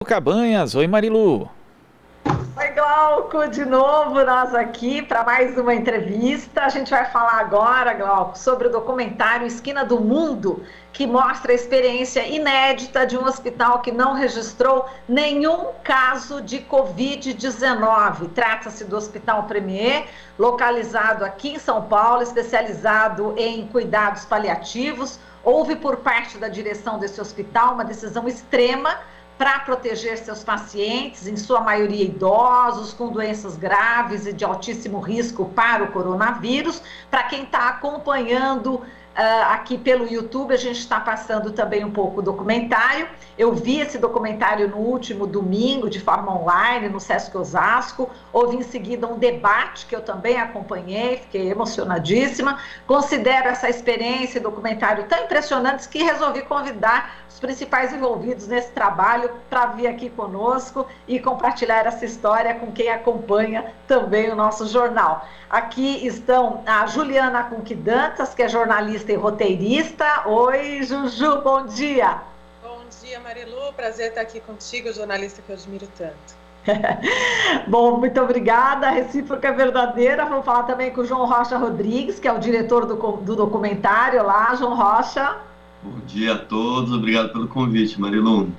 Cabanhas. Oi, Marilu. Oi, Glauco, de novo nós aqui para mais uma entrevista. A gente vai falar agora, Glauco, sobre o documentário Esquina do Mundo, que mostra a experiência inédita de um hospital que não registrou nenhum caso de Covid-19. Trata-se do Hospital Premier, localizado aqui em São Paulo, especializado em cuidados paliativos. Houve por parte da direção desse hospital uma decisão extrema para proteger seus pacientes, em sua maioria idosos, com doenças graves e de altíssimo risco para o coronavírus. Para quem está acompanhando aqui pelo YouTube, a gente está passando também um pouco o documentário. Eu vi esse documentário no último domingo, de forma online, no Sesc Osasco. Houve em seguida um debate que eu também acompanhei, fiquei emocionadíssima. Considero essa experiência e documentário tão impressionantes que resolvi convidar os principais envolvidos nesse trabalho para vir aqui conosco e compartilhar essa história com quem acompanha também o nosso jornal. Aqui estão a Juliana Conquidantas, que é jornalista e roteirista. Oi, Juju, bom dia. Bom dia, Marilu. Prazer estar aqui contigo, jornalista que eu admiro tanto. Bom, muito obrigada. A recíproca é verdadeira. Vamos falar também com o João Rocha Rodrigues, que é o diretor do documentário. Olá, João Rocha. Bom dia a todos. Obrigado pelo convite, Marilu.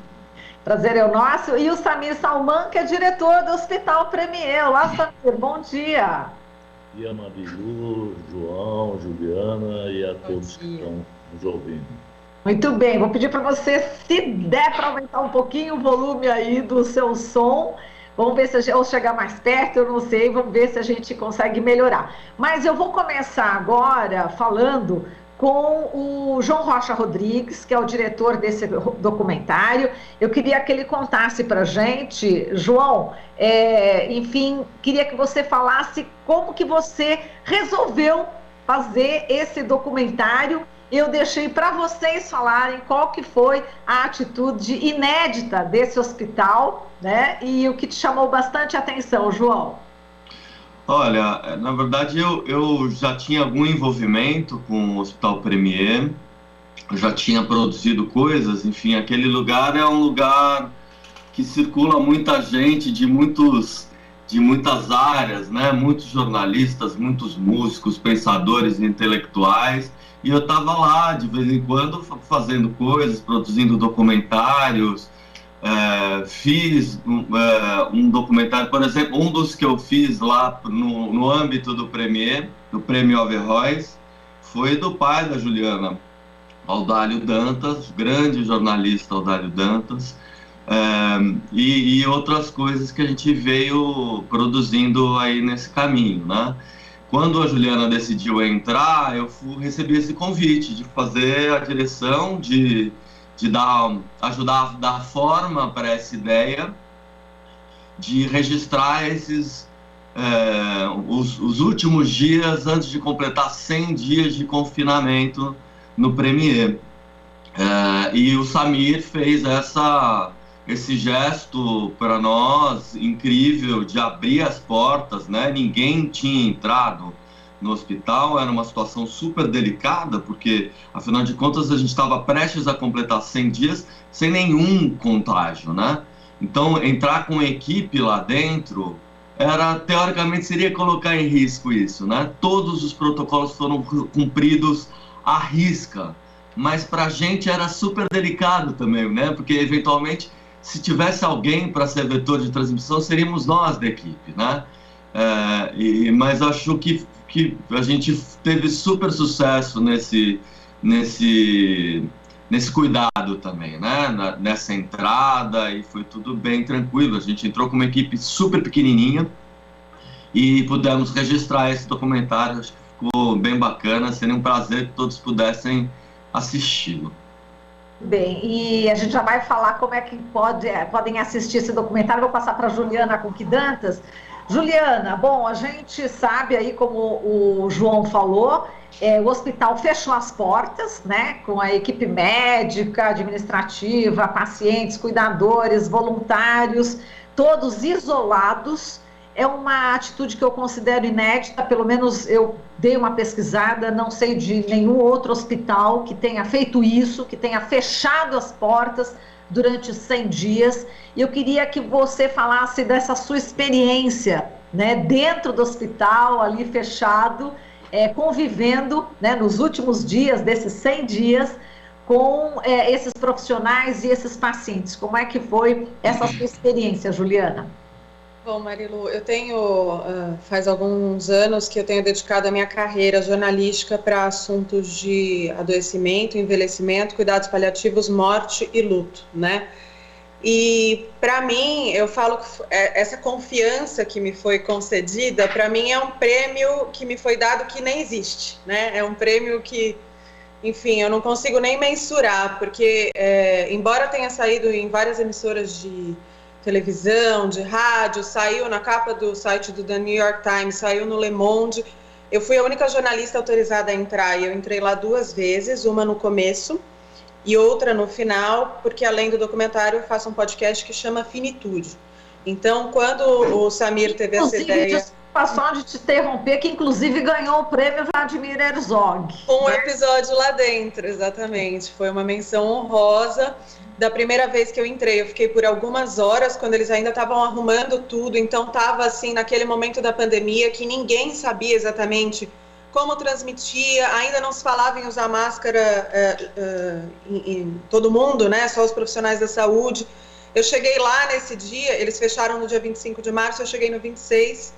Prazer é o nosso. E o Samir Salman, que é diretor do Hospital Premier. Olá, Samir. Bom dia. Bom dia, Marilu, João, Juliana e a todos que estão nos ouvindo. Muito bem, vou pedir para você, se der para aumentar um pouquinho o volume aí do seu som. Vamos ver se ou chegar mais perto, eu não sei, vamos ver se a gente consegue melhorar. Mas eu vou começar agora falando com o João Rocha Rodrigues, que é o diretor desse documentário. Eu queria que ele contasse para a gente, João, enfim, queria que você falasse como que você resolveu fazer esse documentário. Eu deixei para vocês falarem qual que foi a atitude inédita desse hospital, né? E o que te chamou bastante atenção, João. Olha, na verdade eu já tinha algum envolvimento com o Hospital Premier, eu já tinha produzido coisas, enfim, aquele lugar é um lugar que circula muita gente de muitas áreas, né? Muitos jornalistas, muitos músicos, pensadores intelectuais, e eu estava lá de vez em quando fazendo coisas, produzindo documentários. Fiz um documentário, por exemplo, um dos que eu fiz lá no âmbito do Premier, do Prêmio Averroes, foi do pai da Juliana, Audálio Dantas, grande jornalista Audálio Dantas, e outras coisas que a gente veio produzindo aí nesse caminho, né? Quando a Juliana decidiu entrar, eu recebi esse convite de fazer a direção, de ajudar a dar forma para essa ideia de registrar os últimos dias antes de completar 100 dias de confinamento no Premier. E o Samir fez esse gesto para nós incrível de abrir as portas, né? Ninguém tinha entrado no hospital, era uma situação super delicada, porque, afinal de contas, a gente estava prestes a completar 100 dias sem nenhum contágio, né? Então, entrar com equipe lá dentro, teoricamente, seria colocar em risco isso, né? Todos os protocolos foram cumpridos à risca, mas para a gente era super delicado também, né? Porque, eventualmente, se tivesse alguém para ser vetor de transmissão, seríamos nós da equipe, né? Mas acho que a gente teve super sucesso nesse cuidado também, né? Nessa entrada, e foi tudo bem tranquilo. A gente entrou com uma equipe super pequenininha e pudemos registrar esse documentário. Acho que ficou bem bacana, seria um prazer que todos pudessem assisti-lo. Bem, e a gente já vai falar como é que podem assistir esse documentário. Vou passar para a Juliana Conquidantas. Juliana, bom, a gente sabe aí, como o João falou, o hospital fechou as portas, né, com a equipe médica, administrativa, pacientes, cuidadores, voluntários, todos isolados. É uma atitude que eu considero inédita, pelo menos eu dei uma pesquisada, não sei de nenhum outro hospital que tenha feito isso, que tenha fechado as portas durante 100 dias. E eu queria que você falasse dessa sua experiência, né, dentro do hospital, ali fechado, convivendo, né, nos últimos dias, desses 100 dias, com esses profissionais e esses pacientes. Como é que foi essa sua experiência, Juliana? Bom, Marilu, eu tenho, faz alguns anos que eu tenho dedicado a minha carreira jornalística para assuntos de adoecimento, envelhecimento, cuidados paliativos, morte e luto, né? E para mim, eu falo que essa confiança que me foi concedida, para mim é um prêmio que me foi dado que nem existe, né? É um prêmio que, enfim, eu não consigo nem mensurar, porque embora tenha saído em várias emissoras de televisão, de rádio, saiu na capa do site do The New York Times, saiu no Le Monde, eu fui a única jornalista autorizada a entrar, e eu entrei lá 2 vezes, uma no começo e outra no final, porque além do documentário eu faço um podcast que chama Finitude. Então, quando o Samir teve essa ideia... Desculpa só de te interromper, que inclusive ganhou o prêmio Vladimir Herzog. Um episódio lá dentro, exatamente. Foi uma menção honrosa. Da primeira vez que eu entrei, eu fiquei por algumas horas, quando eles ainda estavam arrumando tudo, então estava assim, naquele momento da pandemia, que ninguém sabia exatamente como transmitia, ainda não se falava em usar máscara em todo mundo, né? Só os profissionais da saúde. Eu cheguei lá nesse dia, eles fecharam no dia 25 de março, eu cheguei no 26.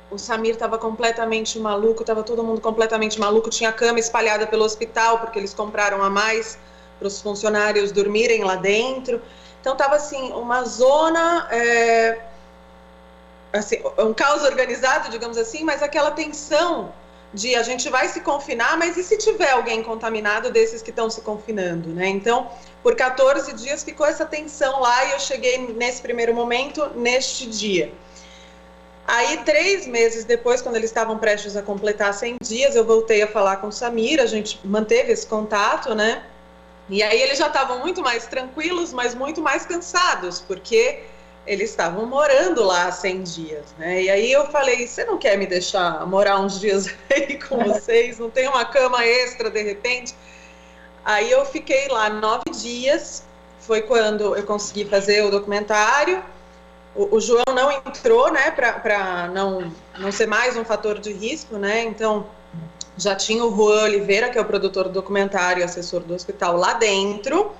O Samir estava completamente maluco, estava todo mundo completamente maluco, tinha cama espalhada pelo hospital, porque eles compraram a mais para os funcionários dormirem lá dentro. Então estava assim, uma zona, assim, um caos organizado, digamos assim, mas aquela tensão de a gente vai se confinar, mas e se tiver alguém contaminado desses que estão se confinando, né? Então, por 14 dias ficou essa tensão lá e eu cheguei nesse primeiro momento, neste dia. Aí, 3 meses depois, quando eles estavam prestes a completar 100 dias, eu voltei a falar com o Samir, a gente manteve esse contato, né? E aí eles já estavam muito mais tranquilos, mas muito mais cansados, porque eles estavam morando lá há 100 dias, né? E aí eu falei, você não quer me deixar morar uns dias aí com vocês? Não tem uma cama extra, de repente? Aí eu fiquei lá 9 dias, foi quando eu consegui fazer o documentário. O João não entrou, né, para não ser mais um fator de risco, né? Então, já tinha o Juan Oliveira, que é o produtor do documentário e assessor do hospital, lá dentro.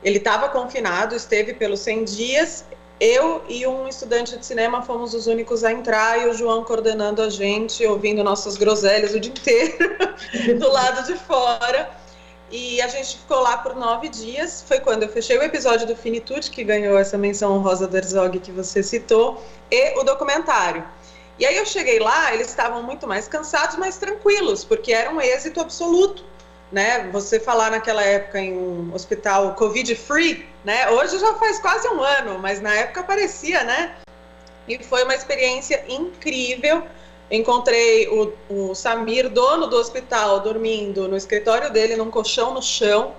Ele estava confinado, esteve pelos 100 dias. Eu e um estudante de cinema fomos os únicos a entrar, e o João coordenando a gente, ouvindo nossas groselhas o dia inteiro, do lado de fora. E a gente ficou lá por 9 dias. Foi quando eu fechei o episódio do Finitude, que ganhou essa menção honrosa do Herzog que você citou, e o documentário. E aí eu cheguei lá, eles estavam muito mais cansados, mas tranquilos, porque era um êxito absoluto, né? Você falar naquela época em um hospital Covid-free, né? Hoje já faz quase um ano, mas na época parecia, né? E foi uma experiência incrível. Encontrei o Samir, dono do hospital, dormindo no escritório dele, num colchão no chão,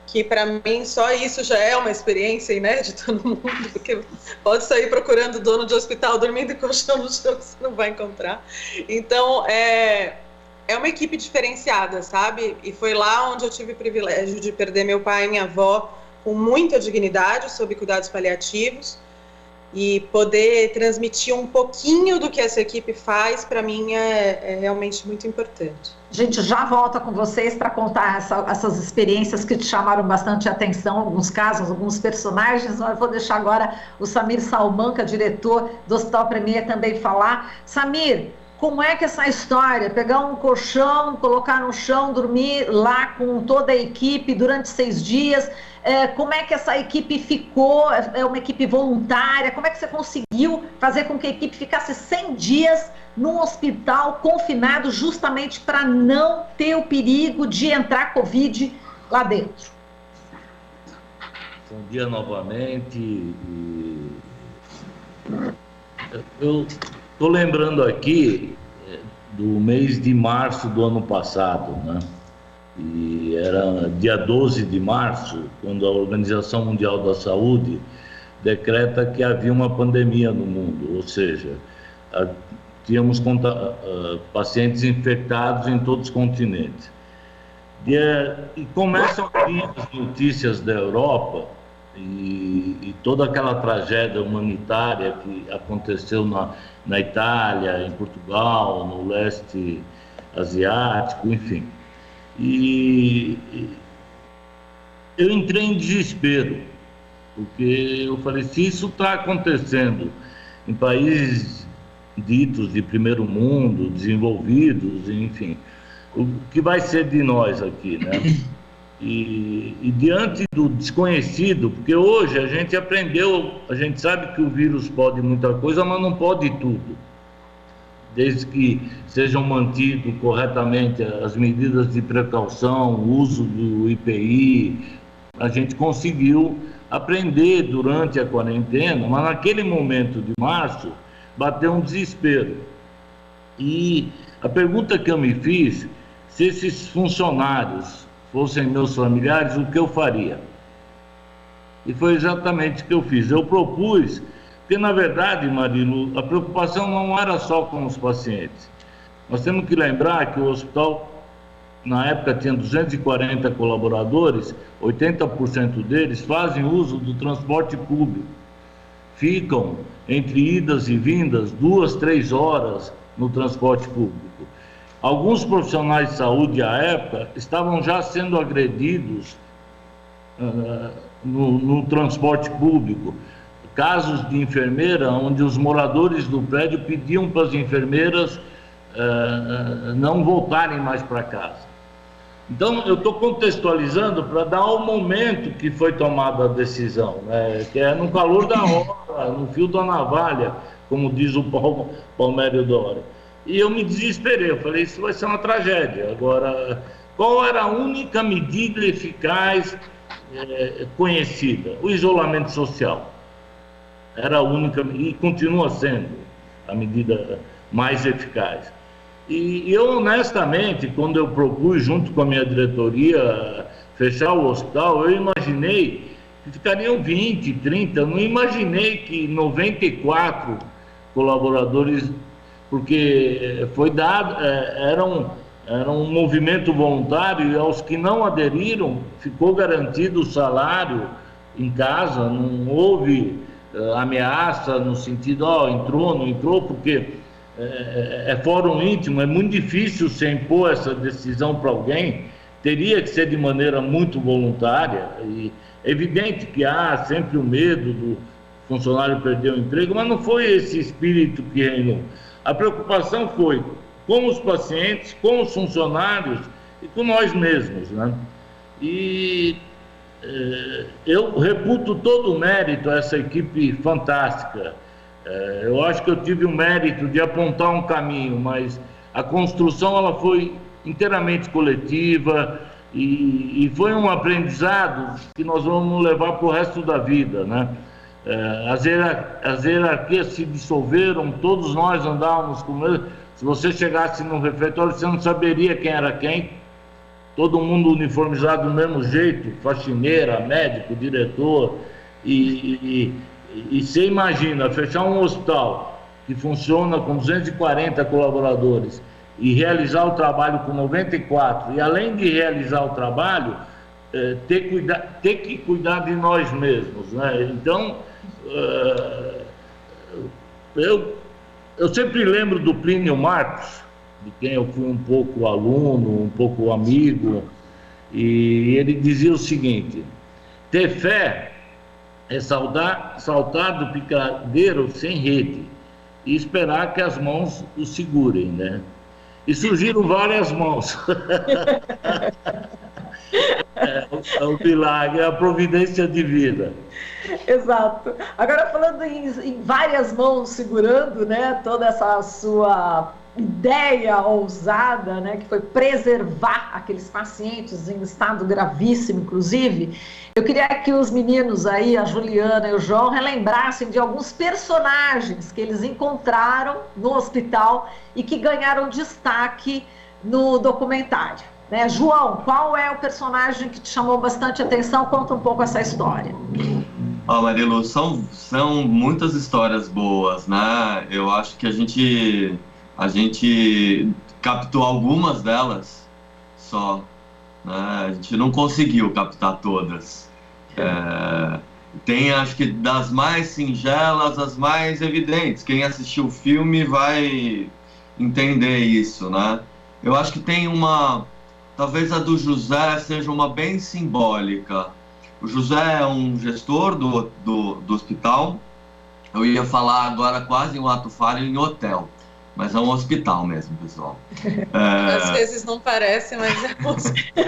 que para mim só isso já é uma experiência inédita no mundo, porque pode sair procurando dono de hospital dormindo em colchão no chão, que você não vai encontrar. Então, é uma equipe diferenciada, sabe? E foi lá onde eu tive o privilégio de perder meu pai e minha avó com muita dignidade, sob cuidados paliativos, e poder transmitir um pouquinho do que essa equipe faz, para mim, é realmente muito importante. A gente já volta com vocês para contar essas experiências que te chamaram bastante atenção, alguns casos, alguns personagens. Eu vou deixar agora o Samir Salmanca, diretor do Hospital Premier, também falar. Samir, como é que essa história, pegar um colchão, colocar no chão, dormir lá com toda a equipe durante 6 dias, como é que essa equipe ficou? É uma equipe voluntária? Como é que você conseguiu fazer com que a equipe ficasse 100 dias num hospital confinado, justamente para não ter o perigo de entrar Covid lá dentro? Bom dia novamente. Eu estou lembrando aqui do mês de março do ano passado, né? E era dia 12 de março, quando a Organização Mundial da Saúde decreta que havia uma pandemia no mundo, ou seja, tínhamos pacientes infectados em todos os continentes. E começam a vir as notícias da Europa e toda aquela tragédia humanitária que aconteceu na Itália, em Portugal, no leste asiático, enfim. E eu entrei em desespero, porque eu falei, se isso está acontecendo em países ditos de primeiro mundo, desenvolvidos, enfim, o que vai ser de nós aqui, né? E diante do desconhecido, porque hoje a gente aprendeu, a gente sabe que o vírus pode muita coisa, mas não pode tudo. Desde que sejam mantidas corretamente as medidas de precaução, o uso do IPI, a gente conseguiu aprender durante a quarentena, mas naquele momento de março, bateu um desespero. E a pergunta que eu me fiz, se esses funcionários fossem meus familiares, o que eu faria? E foi exatamente o que eu fiz. Eu propus, porque na verdade, Marilu, a preocupação não era só com os pacientes. Nós temos que lembrar que o hospital, na época, tinha 240 colaboradores, 80% deles fazem uso do transporte público. Ficam entre idas e vindas 2, 3 horas no transporte público. Alguns profissionais de saúde à época estavam já sendo agredidos no transporte público. Casos de enfermeira, onde os moradores do prédio pediam para as enfermeiras não voltarem mais para casa. Então, eu estou contextualizando para dar o momento que foi tomada a decisão, né? Que é no calor da hora, no fio da navalha, como diz o Palmério Dória. E eu me desesperei, eu falei, isso vai ser uma tragédia. Agora, qual era a única medida eficaz conhecida? O isolamento social. Era a única, e continua sendo a medida mais eficaz. E eu, honestamente, quando eu propus, junto com a minha diretoria, fechar o hospital, eu imaginei que ficariam 20, 30, eu não imaginei que 94 colaboradores, porque foi dado, era um movimento voluntário, e aos que não aderiram, ficou garantido o salário em casa, não houve ameaça no sentido, entrou, não entrou, porque é fórum íntimo, é muito difícil se impor essa decisão para alguém, teria que ser de maneira muito voluntária, e é evidente que há sempre o medo do funcionário perder o emprego, mas não foi esse espírito que reinou. A preocupação foi com os pacientes, com os funcionários e com nós mesmos, né? E eu reputo todo o mérito a essa equipe fantástica. Eu acho que eu tive o mérito de apontar um caminho, mas a construção ela foi inteiramente coletiva e foi um aprendizado que nós vamos levar para o resto da vida, né? As hierarquias se dissolveram, todos nós andávamos com medo. Se você chegasse no refeitório, você não saberia quem era quem. Todo mundo uniformizado do mesmo jeito, faxineira, médico, diretor. E você imagina, fechar um hospital que funciona com 240 colaboradores e realizar o trabalho com 94, e além de realizar o trabalho, ter que cuidar de nós mesmos, né? Então, eu sempre lembro do Plínio Marcos, de quem eu fui um pouco aluno, um pouco amigo, e ele dizia o seguinte: ter fé é saltar do picadeiro sem rede e esperar que as mãos o segurem, né? E surgiram várias mãos. É o milagre, é a providência divina. Exato. Agora, falando em várias mãos segurando, né, toda essa sua ideia ousada, né, que foi preservar aqueles pacientes em estado gravíssimo, inclusive, eu queria que os meninos aí, a Juliana e o João, relembrassem de alguns personagens que eles encontraram no hospital e que ganharam destaque no documentário. Né? João, qual é o personagem que te chamou bastante atenção? Conta um pouco essa história. Marilu, são muitas histórias boas, né? Eu acho que a gente captou algumas delas só, né? A gente não conseguiu captar todas. Tem, acho que, das mais singelas às mais evidentes. Quem assistiu o filme vai entender isso, né? Eu acho que tem uma... Talvez a do José seja uma bem simbólica. O José é um gestor do hospital. Eu ia falar agora quase um ato falho em hotel, mas é um hospital mesmo, pessoal. Às vezes não parece, mas é um hospital.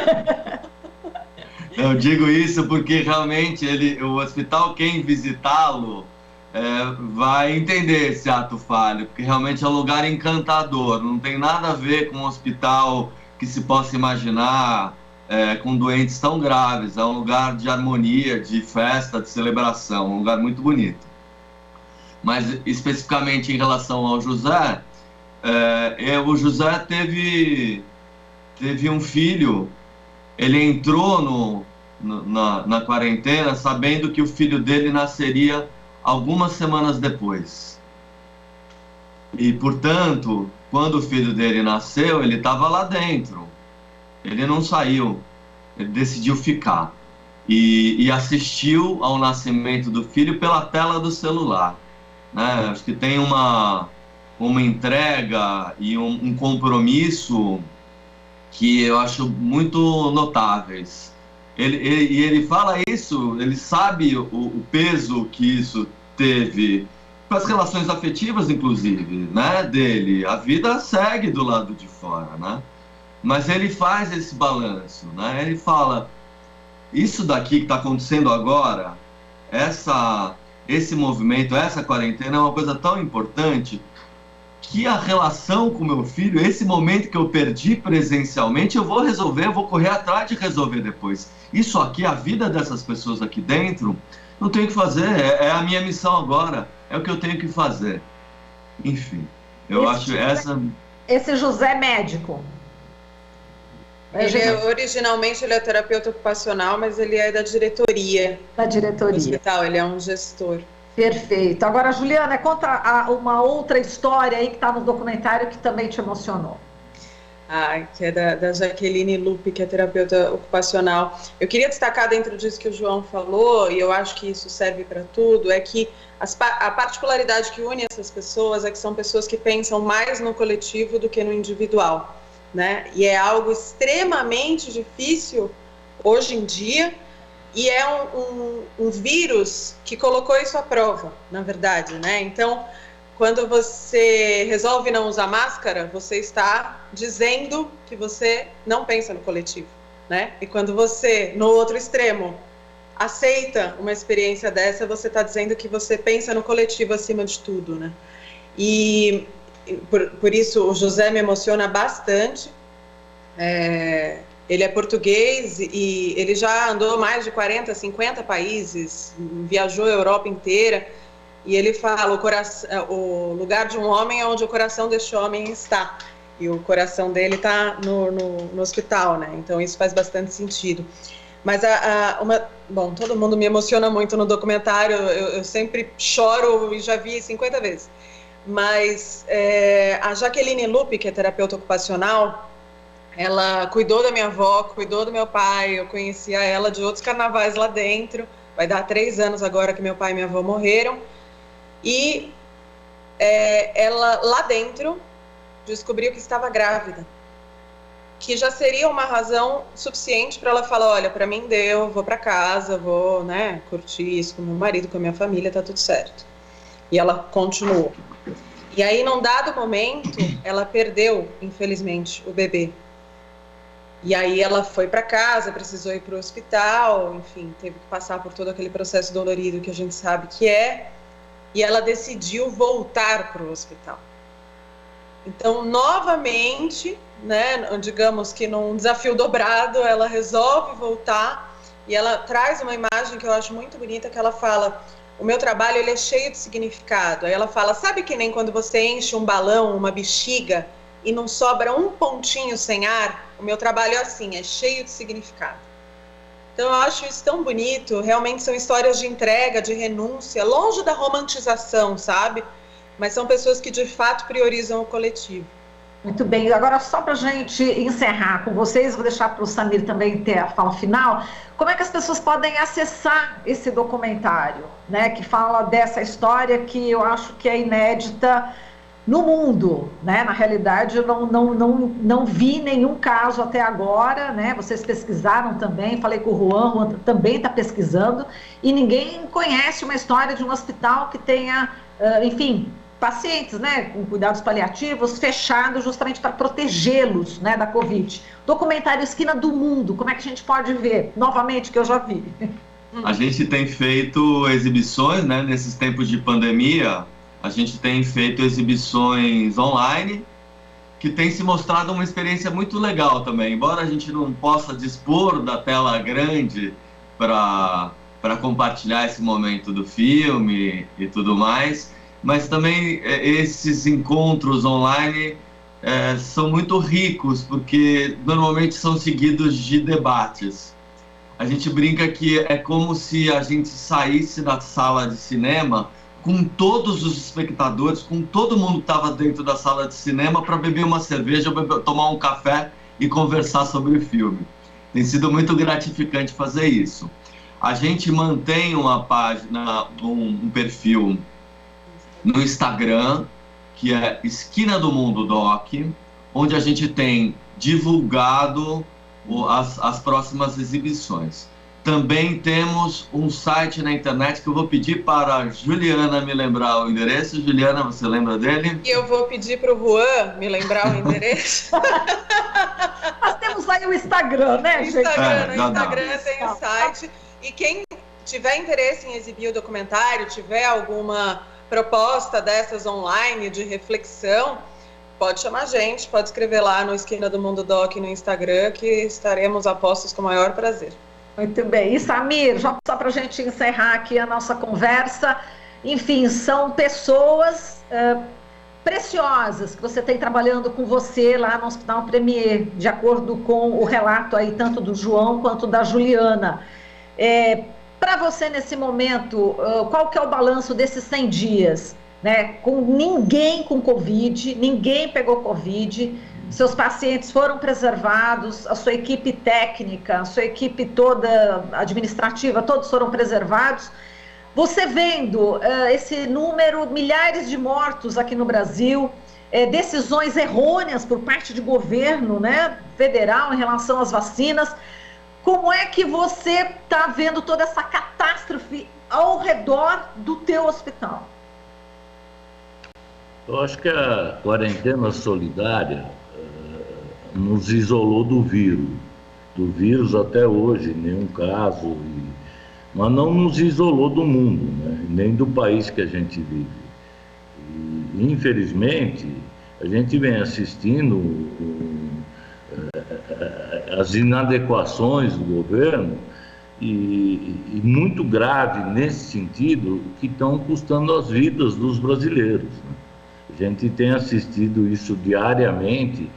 Eu digo isso porque realmente o hospital, quem visitá-lo, vai entender esse ato falho, porque realmente é um lugar encantador, não tem nada a ver com um hospital que se possa imaginar com doentes tão graves. É um lugar de harmonia, de festa, de celebração, um lugar muito bonito. Mas especificamente em relação ao José, o José teve um filho. Ele entrou na quarentena sabendo que o filho dele nasceria algumas semanas depois. E, portanto, quando o filho dele nasceu, ele estava lá dentro. Ele não saiu. Ele decidiu ficar. E assistiu ao nascimento do filho pela tela do celular. Né? Acho que tem uma entrega e um compromisso que eu acho muito notáveis. Ele fala isso, ele sabe o peso que isso teve para as relações afetivas, inclusive, né, dele. A vida segue do lado de fora, né? Mas ele faz esse balanço, né? Ele fala, isso daqui que está acontecendo agora, esse movimento, essa quarentena é uma coisa tão importante que a relação com meu filho, esse momento que eu perdi presencialmente, eu vou resolver, eu vou correr atrás de resolver depois. Isso aqui, a vida dessas pessoas aqui dentro, não tenho o que fazer, é a minha missão agora, é o que eu tenho que fazer. Enfim, eu acho essa... Esse José médico. Originalmente ele é terapeuta ocupacional, mas ele é da diretoria. Da diretoria. Do hospital, ele é um gestor. Perfeito. Agora, Juliana, conta uma outra história aí que está no documentário que também te emocionou. Que é da Jaqueline Lupe, que é terapeuta ocupacional. Eu queria destacar dentro disso que o João falou, e eu acho que isso serve para tudo, é que a particularidade que une essas pessoas é que são pessoas que pensam mais no coletivo do que no individual, né? E é algo extremamente difícil hoje em dia, e é um vírus que colocou isso à prova, na verdade, né? Então, quando você resolve não usar máscara, você está dizendo que você não pensa no coletivo, né? E quando você, no outro extremo, aceita uma experiência dessa, você está dizendo que você pensa no coletivo acima de tudo, né? E por isso o José me emociona bastante. Ele é português e ele já andou mais de 40, 50 países, viajou a Europa inteira, e ele fala, o lugar de um homem é onde o coração deste homem está, e o coração dele está no hospital, né? Então isso faz bastante sentido. Mas bom, todo mundo me emociona muito no documentário, eu sempre choro e já vi 50 vezes. Mas a Jaqueline Lupe, que é terapeuta ocupacional, ela cuidou da minha avó, cuidou do meu pai, eu conhecia ela de outros carnavais lá dentro, vai dar 3 anos agora que meu pai e minha avó morreram, e ela lá dentro descobriu que estava grávida, que já seria uma razão suficiente para ela falar, olha, para mim deu, vou para casa, vou, né, curtir isso com meu marido, com a minha família, tá tudo certo. E ela continuou. E aí, num dado momento, ela perdeu, infelizmente, o bebê. E aí ela foi para casa, precisou ir para o hospital, enfim, teve que passar por todo aquele processo dolorido que a gente sabe que é, e ela decidiu voltar para o hospital. Então, novamente, né, digamos que num desafio dobrado, ela resolve voltar, e ela traz uma imagem que eu acho muito bonita, que ela fala, o meu trabalho ele é cheio de significado. Aí ela fala, sabe que nem quando você enche um balão, uma bexiga, e não sobra um pontinho sem ar? O meu trabalho é assim, é cheio de significado. Então eu acho isso tão bonito, realmente são histórias de entrega, de renúncia, longe da romantização, sabe? Mas são pessoas que de fato priorizam o coletivo. Muito bem, agora só para a gente encerrar com vocês, vou deixar para o Samir também ter a fala final. Como é que as pessoas podem acessar esse documentário, né, que fala dessa história que eu acho que é inédita no mundo, né? Na realidade, eu não vi nenhum caso até agora, né? Vocês pesquisaram também, falei com o Juan também está pesquisando, e ninguém conhece uma história de um hospital que tenha, enfim, pacientes, né, com cuidados paliativos fechados justamente para protegê-los, né, da Covid. Documentário Esquina do Mundo, como é que a gente pode ver? Novamente, que eu já vi. A gente tem feito exibições, né, nesses tempos de pandemia. A gente tem feito exibições online, que tem se mostrado uma experiência muito legal também. Embora a gente não possa dispor da tela grande para compartilhar esse momento do filme e tudo mais, mas também esses encontros online são muito ricos, porque normalmente são seguidos de debates. A gente brinca que é como se a gente saísse da sala de cinema com todos os espectadores, com todo mundo que estava dentro da sala de cinema para beber uma cerveja, tomar um café e conversar sobre o filme. Tem sido muito gratificante fazer isso. A gente mantém uma página, um perfil no Instagram, que é Esquina do Mundo Doc, onde a gente tem divulgado as próximas exibições. Também temos um site na internet que eu vou pedir para a Juliana me lembrar o endereço. Juliana, você lembra dele? E eu vou pedir para o Juan me lembrar o endereço. Nós temos aí o Instagram, né, gente? No Instagram tem o site. E quem tiver interesse em exibir o documentário, tiver alguma proposta dessas online de reflexão, pode chamar a gente, pode escrever lá no Esquina do Mundo Doc no Instagram, que estaremos a postos com o maior prazer. Muito bem. E Samir, só para a gente encerrar aqui a nossa conversa, enfim, são pessoas preciosas que você tem trabalhando com você lá no Hospital Premier, de acordo com o relato aí tanto do João quanto da Juliana. Para você nesse momento, qual que é o balanço desses 100 dias? Né? Com ninguém com Covid, ninguém pegou Covid, seus pacientes foram preservados, a sua equipe técnica, a sua equipe toda administrativa, todos foram preservados. Você vendo esse número, milhares de mortos aqui no Brasil, decisões errôneas por parte de governo, né, federal em relação às vacinas, como é que você está vendo toda essa catástrofe ao redor do teu hospital? Eu acho que a quarentena solidária nos isolou do vírus. Do vírus até hoje, nenhum caso, mas não nos isolou do mundo, né? Nem do país que a gente vive. E, infelizmente, a gente vem assistindo as inadequações do governo e muito grave nesse sentido, que estão custando as vidas dos brasileiros, né? A gente tem assistido isso diariamente,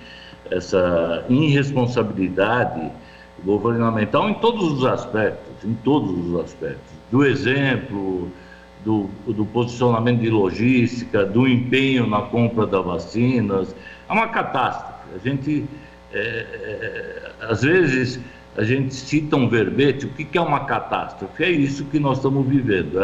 essa irresponsabilidade governamental em todos os aspectos, do exemplo, do posicionamento de logística, do empenho na compra das vacinas. É uma catástrofe. A gente, às vezes, a gente cita um verbete, o que é uma catástrofe? É isso que nós estamos vivendo.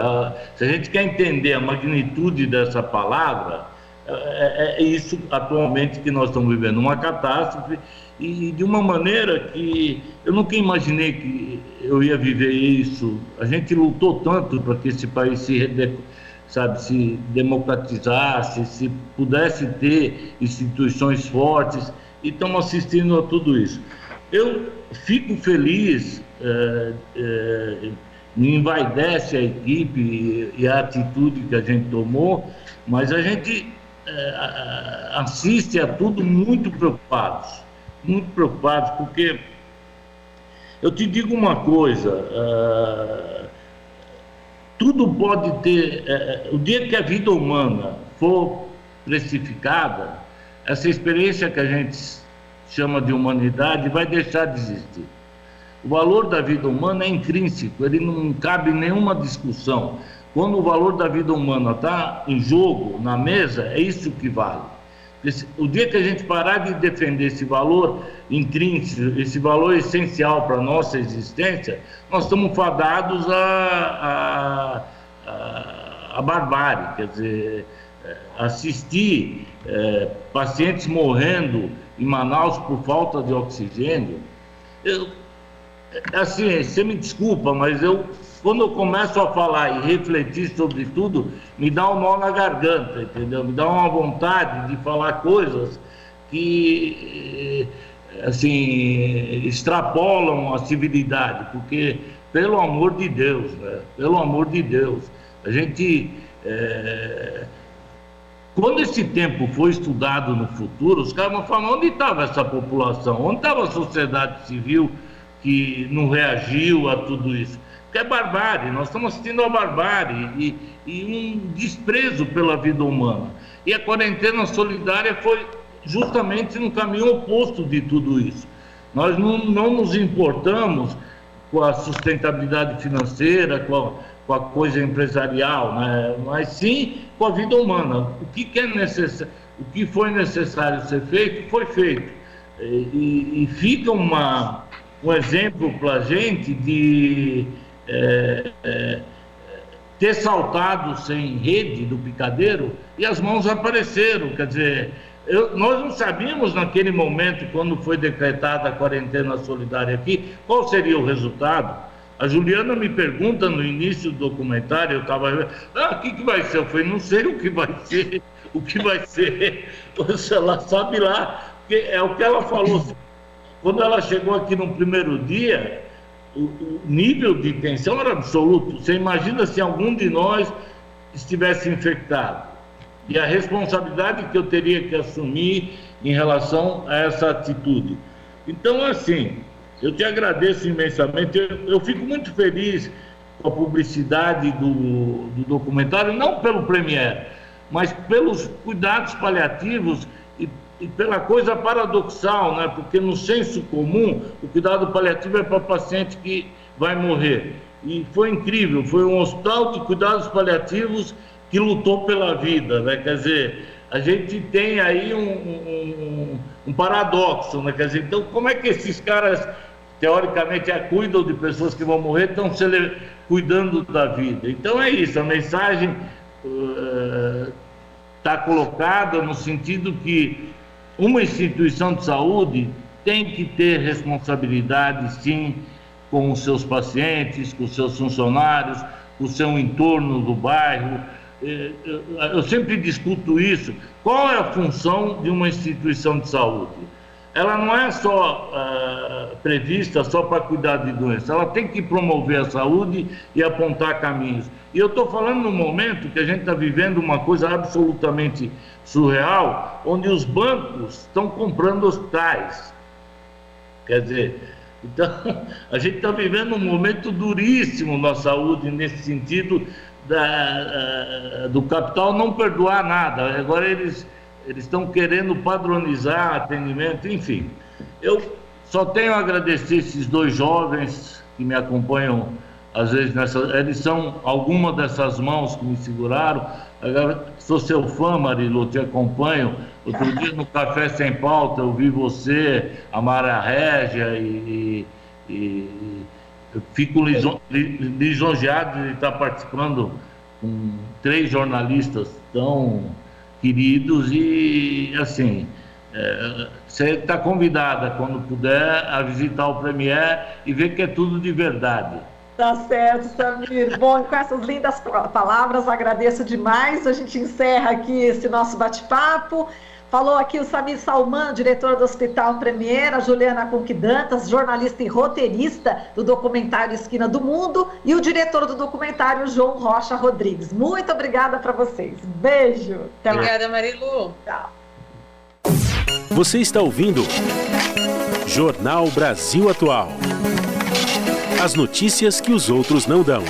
Se a gente quer entender a magnitude dessa palavra, é isso atualmente que nós estamos vivendo, uma catástrofe, e de uma maneira que eu nunca imaginei que eu ia viver isso. A gente lutou tanto para que esse país se democratizasse, se pudesse ter instituições fortes, e estamos assistindo a tudo isso. Eu fico feliz, me envaidece a equipe e a atitude que a gente tomou, mas a gente assiste a tudo muito preocupados, porque eu te digo uma coisa, tudo pode ter, o dia que a vida humana for precificada, essa experiência que a gente chama de humanidade vai deixar de existir. O valor da vida humana é intrínseco, ele não cabe nenhuma discussão. Quando o valor da vida humana está em jogo, na mesa, é isso que vale. O dia que a gente parar de defender esse valor intrínseco, esse valor essencial para a nossa existência, nós estamos fadados à barbárie. Quer dizer, assistir pacientes morrendo em Manaus por falta de oxigênio, assim, você me desculpa, mas quando eu começo a falar e refletir sobre tudo, me dá um nó na garganta, entendeu? Me dá uma vontade de falar coisas que, assim, extrapolam a civilidade, porque, pelo amor de Deus, né? Pelo amor de Deus, a gente... Quando esse tempo foi estudado no futuro, os caras vão falar, onde estava essa população? Onde estava a sociedade civil que não reagiu a tudo isso? Porque é barbárie, nós estamos assistindo a barbárie e um desprezo pela vida humana. E a quarentena solidária foi justamente no caminho oposto de tudo isso. Nós não nos importamos com a sustentabilidade financeira, com a coisa empresarial, né? Mas sim com a vida humana. O que foi necessário ser feito, foi feito. E fica um exemplo para a gente de ter saltado sem rede do picadeiro e as mãos apareceram. Quer dizer, nós não sabíamos naquele momento, quando foi decretada a quarentena solidária aqui, qual seria o resultado. A Juliana me pergunta no início do documentário, eu estava... o que vai ser? Eu falei, não sei o que vai ser. O que vai ser, ela sabe lá. É o que ela falou. Quando ela chegou aqui no primeiro dia, o nível de tensão era absoluto. Você imagina se algum de nós estivesse infectado. E a responsabilidade que eu teria que assumir em relação a essa atitude. Então, assim... Eu te agradeço imensamente, eu fico muito feliz com a publicidade do documentário, não pelo Premiere, mas pelos cuidados paliativos e pela coisa paradoxal, né? Porque no senso comum, o cuidado paliativo é para paciente que vai morrer. E foi incrível, foi um hospital de cuidados paliativos que lutou pela vida, né? Quer dizer, a gente tem aí um paradoxo, né? Quer dizer, então como é que esses caras... teoricamente cuidam de pessoas que vão morrer, estão cuidando da vida. Então é isso, a mensagem está colocada no sentido que uma instituição de saúde tem que ter responsabilidade, sim, com os seus pacientes, com os seus funcionários, com o seu entorno do bairro. Eu sempre discuto isso. Qual é a função de uma instituição de saúde? Ela não é só prevista só para cuidar de doenças, ela tem que promover a saúde e apontar caminhos. E eu estou falando num momento que a gente está vivendo uma coisa absolutamente surreal, onde os bancos estão comprando hospitais. Quer dizer, então, a gente está vivendo um momento duríssimo na saúde, nesse sentido do capital não perdoar nada. Agora eles estão querendo padronizar atendimento, enfim. Eu só tenho a agradecer esses dois jovens que me acompanham, às vezes, eles são alguma dessas mãos que me seguraram. Sou seu fã, Marilu, te acompanho. Outro dia no Café Sem Pauta eu vi você, a Mara Régia, e eu fico lisonjeado de estar participando com 3 jornalistas tão queridos e, assim, você está convidada, quando puder, a visitar o Premiere e ver que é tudo de verdade. Tá certo, Samir. Bom, com essas lindas palavras, agradeço demais. A gente encerra aqui esse nosso bate-papo. Falou aqui o Samir Salman, diretor do Hospital Premiere, a Juliana Conquidantas, jornalista e roteirista do documentário Esquina do Mundo, e o diretor do documentário, João Rocha Rodrigues. Muito obrigada para vocês. Beijo. Até mais. Obrigada, Marilu. Tchau. Você está ouvindo Jornal Brasil Atual. As notícias que os outros não dão.